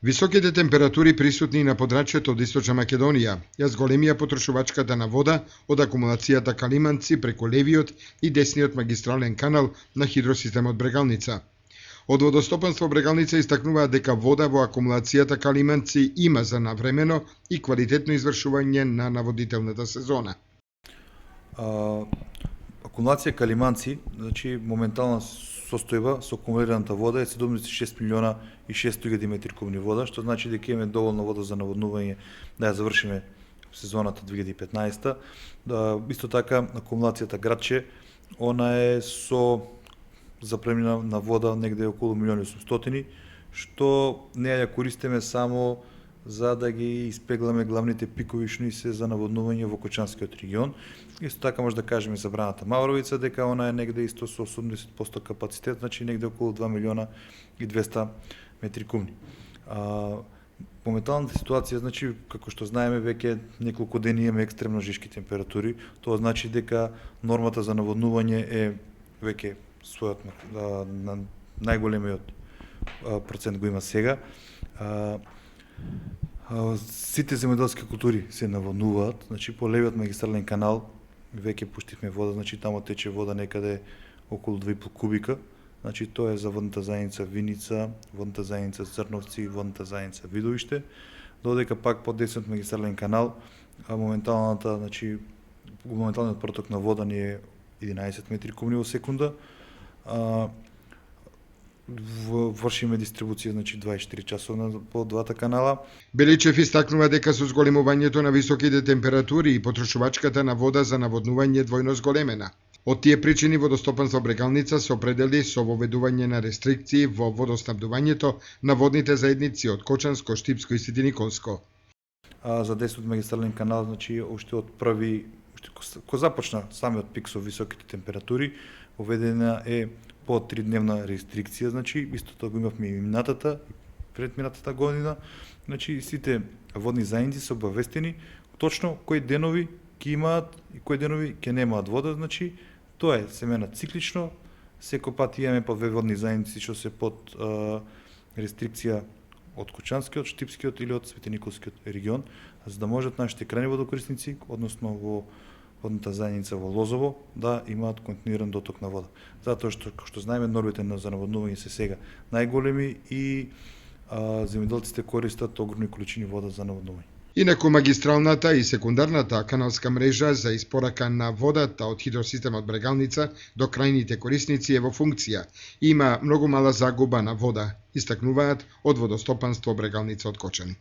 Високите температури присутни на подрачјето од Источна Македонија ја зголемија потрошувачката на вода од акумулацијата Калиманци преку левиот и десниот магистрален канал на хидросистемот Брегалница. Од Водостопанство Брегалница истакнуваат дека вода во акумулацијата Калиманци има за навремено и квалитетно извршување на наводнителната сезона. Акумулација Калиманци, значи моментална состојба со акумулираната вода е 76 милиона и 600 000 метри кубни вода, што значи дека имаме доволно вода за наводнување да ја завршиме сезоната 2015. Исто така акумулацијата Градче, она е со запремнина на вода негде околу 1.800.000, што не ја користиме само за да ги испегламе главните пикови што ни се за наводнување во Кочанскиот регион. Исто така може да кажеме за браната Мавровица, дека она е негде исто со 80% капацитет, значи негде околу 2 милиона и 200 метри кубни. Моменталната ситуација, значи, како што знаеме, веќе неколку дени имаме екстремно жешки температури. Тоа значи дека нормата за наводнување е веќе својот на најголемиот процент го има сега. Сите земјоделски култури се наводнуваат, значи по левиот магистрален канал веќе пуштивме вода, значи тамо тече вода некаде околу 2,5 кубика, значи тоа е за водната заедница Виница, водната заедница Црновци, водната заедница Видовиште, додека пак по десниот магистрален канал моменталниот проток на вода ни е 11 метри кубни во секунда. Вршиме дистрибуција, значи 24 часовна по двата канала. Беличев истакнува дека со зголемувањето на високите температури и потрошувачката на вода за наводнување двојно зголемена. Од тие причини Водостопанство Брегалница се определи со воведување на рестрикции во водоснабдувањето на водните заедници од Кочанско, Штипско и Ситиниколско. За десниот магистрален канал, значи уште од први, кога започна самиот пик со високите температури, воведена е по 3-дневна рестрикција, значи истото го имавме и минатата, предминатата година, значи сите водни заедници се обавестени точно кои денови ќе имаат и кои денови ќе немаат вода, значи тоа е семена циклично, секој пат имаме по 2 водни заедници што се под рестрикција од Кочанскиот, Штипскиот или од Светиниколскиот регион, за да можат нашите крајни водокорисници, односно во водната заедница во Лозово, да имаат континуиран доток на вода. Затоа што, како што знаеме, нормите за наводнување се сега најголеми и земјоделците користат огромни количини вода за наводнување. Инаку магистралната и секундарната каналска мрежа за испорака на водата од хидросистемот Брегалница до крајните корисници е во функција. Има многу мала загуба на вода, истакнуваат од Водостопанство Брегалница од Кочани.